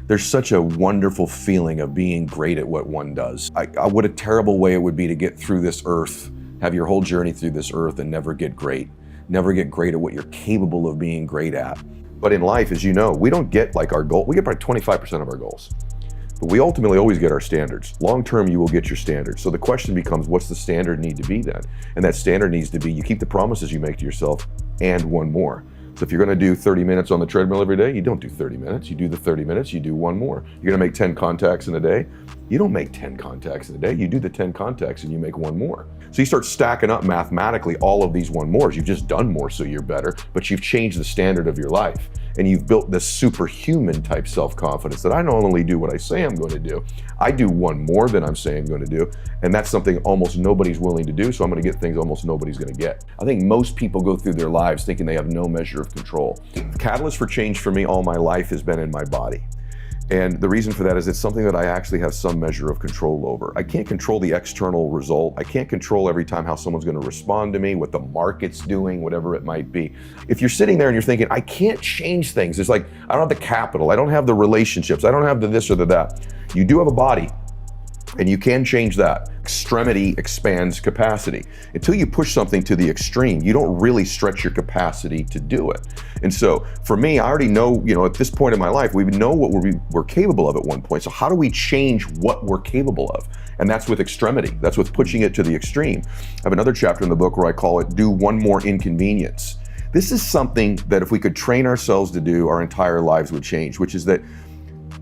There's such a wonderful feeling of being great at what one does. What a terrible way it would be to get through this earth, have your whole journey through this earth and never get great at what you're capable of being great at. But in life, as you know, we don't get like our goal. We get probably 25% of our goals, but we ultimately always get our standards. Long term, you will get your standards. So the question becomes, what's the standard need to be then? And that standard needs to be, you keep the promises you make to yourself and one more. So if you're gonna do 30 minutes on the treadmill every day, you don't do 30 minutes, you do the 30 minutes, you do one more. You're gonna make 10 contacts in a day, you don't make 10 contacts in a day, you do the 10 contacts and you make one more. So you start stacking up mathematically all of these one mores. You've just done more so you're better, but you've changed the standard of your life. And you've built this superhuman type self-confidence that I not only do what I say I'm going to do, I do one more than I'm saying I'm going to do. And that's something almost nobody's willing to do, so I'm going to get things almost nobody's going to get. I think most people go through their lives thinking they have no measure of control. The catalyst for change for me all my life has been in my body. And the reason for that is it's something that I actually have some measure of control over. I can't control the external result. I can't control every time how someone's going to respond to me, what the market's doing, whatever it might be. If you're sitting there and you're thinking, I can't change things. It's like, I don't have the capital. I don't have the relationships. I don't have the this or the that. You do have a body. And you can change that. Extremity expands capacity. Until you push something to the extreme, you don't really stretch your capacity to do it. And so for me, I already know, at this point in my life, we know what we're capable of at one point. So how do we change what we're capable of? And that's with extremity. That's with pushing it to the extreme. I have another chapter in the book where I call it Do One More Inconvenience. This is something that if we could train ourselves to do, our entire lives would change, which is that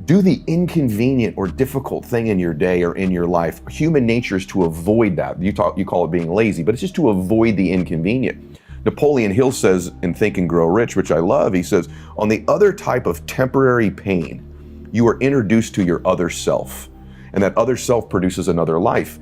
do the inconvenient or difficult thing in your day or in your life. Human nature is to avoid that. You call it being lazy, but it's just to avoid the inconvenient. Napoleon Hill says in Think and Grow Rich, which I love, he says, on the other type of temporary pain, you are introduced to your other self, and that other self produces another life.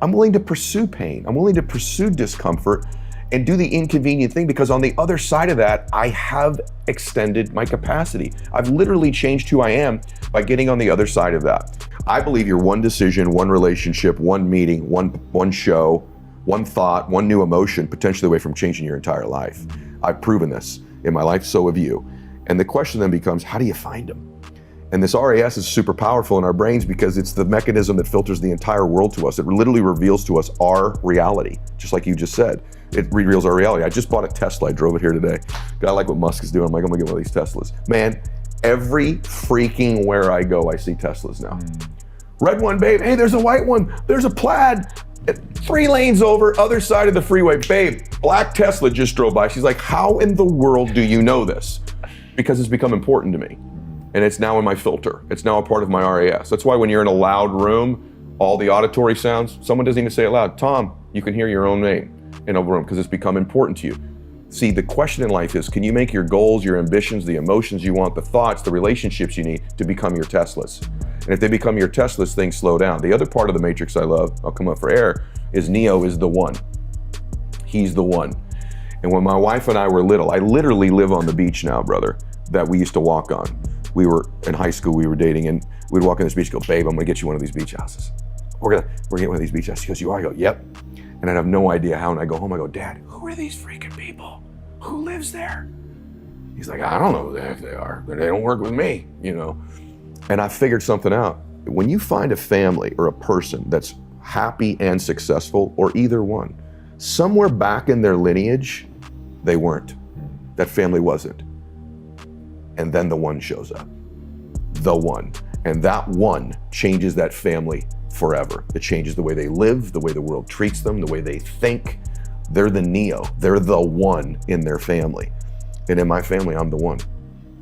I'm willing to pursue pain. I'm willing to pursue discomfort and do the inconvenient thing because on the other side of that, I have extended my capacity. I've literally changed who I am by getting on the other side of that. I believe you're one decision, one relationship, one meeting, one show, one thought, one new emotion, potentially away from changing your entire life. I've proven this in my life, so have you. And the question then becomes, how do you find them? And this RAS is super powerful in our brains because it's the mechanism that filters the entire world to us. It literally reveals to us our reality, just like you just said. It reveals our reality. I just bought a Tesla. I drove it here today. I like what Musk is doing. I'm like, I'm gonna get one of these Teslas. Man, every freaking where I go, I see Teslas now. Red one, babe. Hey, there's a white one. There's a plaid. 3 lanes over, other side of the freeway. Babe, black Tesla just drove by. She's like, how in the world do you know this? Because it's become important to me. And it's now in my filter. It's now a part of my RAS. That's why when you're in a loud room, all the auditory sounds, someone doesn't even say it loud. Tom, you can hear your own name in a room because it's become important to you. See, the question in life is, can you make your goals, your ambitions, the emotions you want, the thoughts, the relationships you need to become your Teslas? And if they become your Teslas, things slow down. The other part of the matrix I love, I'll come up for air, is Neo is the one. He's the one. And when my wife and I were little, I literally live on the beach now, brother, that we used to walk on. We were in high school, we were dating, and we'd walk on this beach, go, babe, I'm gonna get you one of these beach houses. We're gonna get one of these beach houses. She goes, you are? I go, yep. And I have no idea how, and I go home, I go, Dad, who are these freaking people? Who lives there? He's like, I don't know who the heck they are, but they don't work with me, And I figured something out. When you find a family or a person that's happy and successful, or either one, somewhere back in their lineage, they weren't. That family wasn't. And then the one shows up. The one. And that one changes that family forever. It changes the way they live, the way the world treats them, the way they think. They're the Neo. They're the one in their family. And in my family, I'm the one.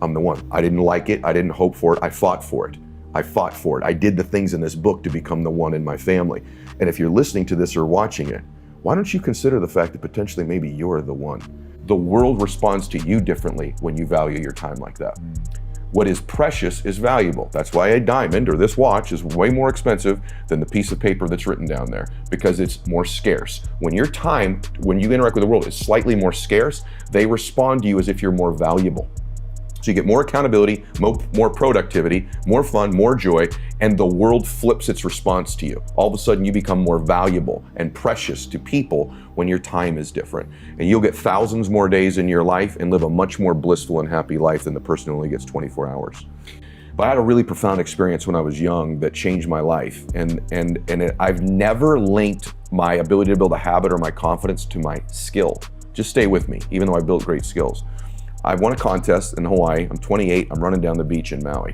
I'm the one. I didn't like it. I didn't hope for it. I fought for it. I did the things in this book to become the one in my family. And if you're listening to this or watching it, why don't you consider the fact that potentially maybe you're the one? The world responds to you differently when you value your time like that. What is precious is valuable. That's why a diamond or this watch is way more expensive than the piece of paper that's written down there, because it's more scarce. When your time, when you interact with the world, is slightly more scarce, they respond to you as if you're more valuable. So you get more accountability, more productivity, more fun, more joy, and the world flips its response to you. All of a sudden you become more valuable and precious to people when your time is different. And you'll get thousands more days in your life and live a much more blissful and happy life than the person who only gets 24 hours. But I had a really profound experience when I was young that changed my life. I've never linked my ability to build a habit or my confidence to my skill. Just stay with me, even though I built great skills. I won a contest in Hawaii. I'm 28. I'm running down the beach in Maui.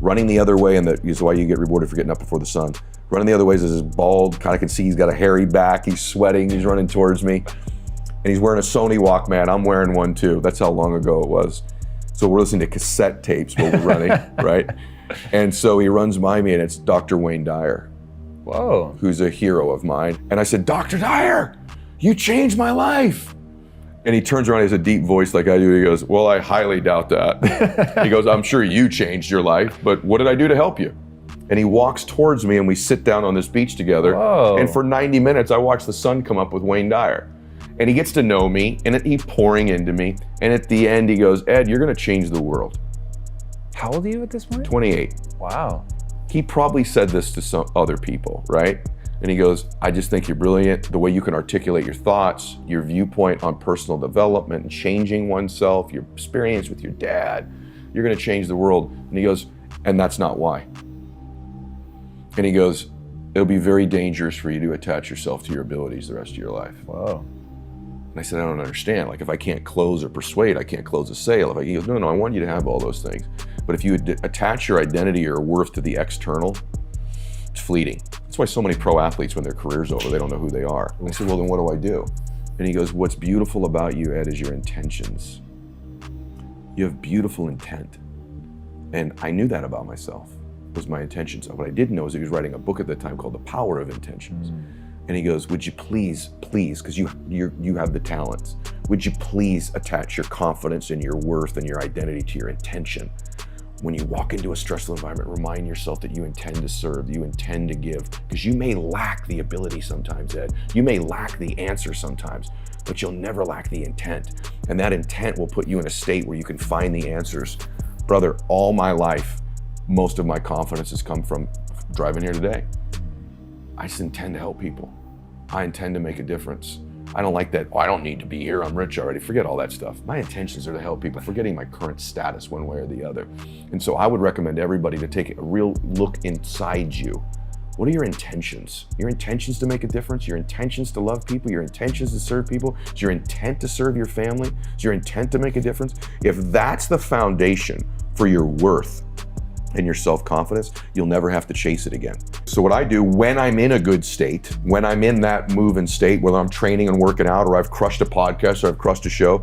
Running the other way, and that is why you get rewarded for getting up before the sun. Running the other way is this bald, kind of can see he's got a hairy back. He's sweating. He's running towards me. And he's wearing a Sony Walkman. I'm wearing one too. That's how long ago it was. So we're listening to cassette tapes while we're running, right? And so he runs by me, and it's Dr. Wayne Dyer. Whoa. Who's a hero of mine. And I said, Dr. Dyer, you changed my life. And he turns around, he has a deep voice like I do. He goes, well, I highly doubt that. He goes, I'm sure you changed your life, but what did I do to help you? And he walks towards me, and we sit down on this beach together. Whoa. And for 90 minutes, I watch the sun come up with Wayne Dyer. And he gets to know me, and he's pouring into me. And at the end, he goes, Ed, you're gonna change the world. How old are you at this point? 28. Wow. He probably said this to some other people, right? And he goes, I just think you're brilliant. The way you can articulate your thoughts, your viewpoint on personal development and changing oneself, your experience with your dad, you're gonna change the world. And he goes, and that's not why. And he goes, it'll be very dangerous for you to attach yourself to your abilities the rest of your life. Whoa. And I said, I don't understand. Like, if I can't close or persuade, I can't close a sale. He goes, no, I want you to have all those things. But if you attach your identity or worth to the external, it's fleeting. That's why so many pro athletes, when their career's over, they don't know who they are. And I said, well, then what do I do? And he goes, what's beautiful about you, Ed, is your intentions. You have beautiful intent. And I knew that about myself, was my intentions. What I didn't know is he was writing a book at the time called The Power of Intentions. And he goes, would you please, because you have the talents, would you please attach your confidence and your worth and your identity to your intention? When you walk into a stressful environment, remind yourself that you intend to serve, you intend to give, because you may lack the ability sometimes, Ed. You may lack the answer sometimes, but you'll never lack the intent. And that intent will put you in a state where you can find the answers. Brother, all my life, most of my confidence has come from driving here today. I just intend to help people. I intend to make a difference. I don't like that, oh, I don't need to be here, I'm rich already. Forget all that stuff. My intentions are to help people, forgetting my current status one way or the other. And so I would recommend everybody to take a real look inside you. What are your intentions? Your intentions to make a difference? Your intentions to love people? Your intentions to serve people? Is your intent to serve your family? Is your intent to make a difference? If that's the foundation for your worth and your self-confidence, you'll never have to chase it again. So what I do when I'm in a good state, when I'm in that moving state, whether I'm training and working out, or I've crushed a podcast, or I've crushed a show,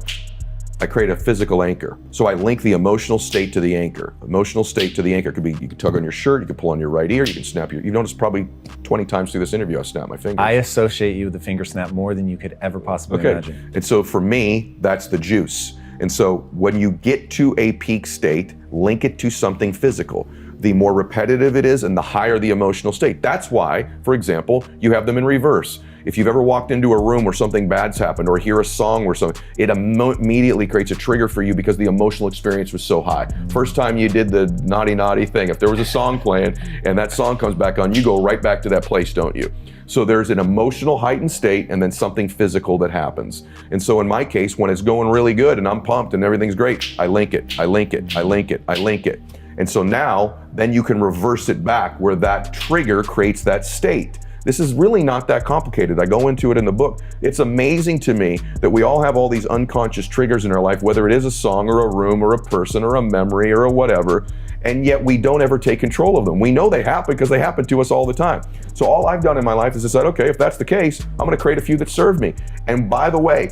I create a physical anchor. So I link the emotional state to the anchor. Emotional state to the anchor could be, you can tug on your shirt, you can pull on your right ear, you can snap you've noticed probably 20 times through this interview, I snap my fingers. I associate you with the finger snap more than you could ever possibly imagine. And so for me, that's the juice. And so when you get to a peak state, link it to something physical. The more repetitive it is and the higher the emotional state. That's why, for example, you have them in reverse. If you've ever walked into a room where something bad's happened or hear a song where something, it immediately creates a trigger for you because the emotional experience was so high. First time you did the naughty thing, if there was a song playing and that song comes back on, you go right back to that place, don't you? So there's an emotional heightened state and then something physical that happens. And so in my case, when it's going really good and I'm pumped and everything's great, I link it, I link it, I link it, I link it. And so now, then you can reverse it back where that trigger creates that state. This is really not that complicated. I go into it in the book. It's amazing to me that we all have all these unconscious triggers in our life, whether it is a song or a room or a person or a memory or a whatever, and yet we don't ever take control of them. We know they happen because they happen to us all the time. So all I've done in my life is decide, okay, if that's the case, I'm gonna create a few that serve me. And by the way,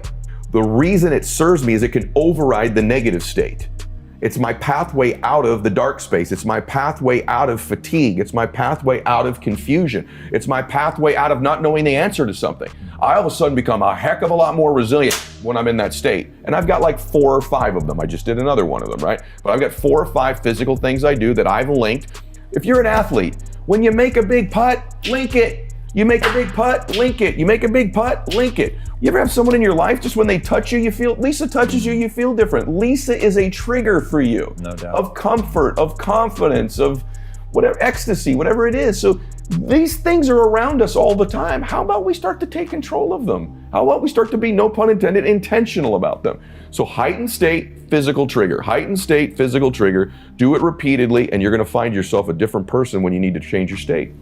the reason it serves me is it can override the negative state. It's my pathway out of the dark space. It's my pathway out of fatigue. It's my pathway out of confusion. It's my pathway out of not knowing the answer to something. I all of a sudden become a heck of a lot more resilient when I'm in that state. And I've got like 4 or 5 of them. I just did another one of them, right? But I've got 4 or 5 physical things I do that I've linked. If you're an athlete, when you make a big putt, link it. You make a big putt, link it. You make a big putt, link it. You ever have someone in your life, just when they touch you, you feel, Lisa touches you, you feel different. Lisa is a trigger for you. No doubt. Of comfort, of confidence, of whatever, ecstasy, whatever it is. So These things are around us all the time. How about we start to take control of them? How about we start to be, no pun intended, intentional about them? So heightened state, physical trigger. Heightened state, physical trigger. Do it repeatedly, and you're going to find yourself a different person when you need to change your state.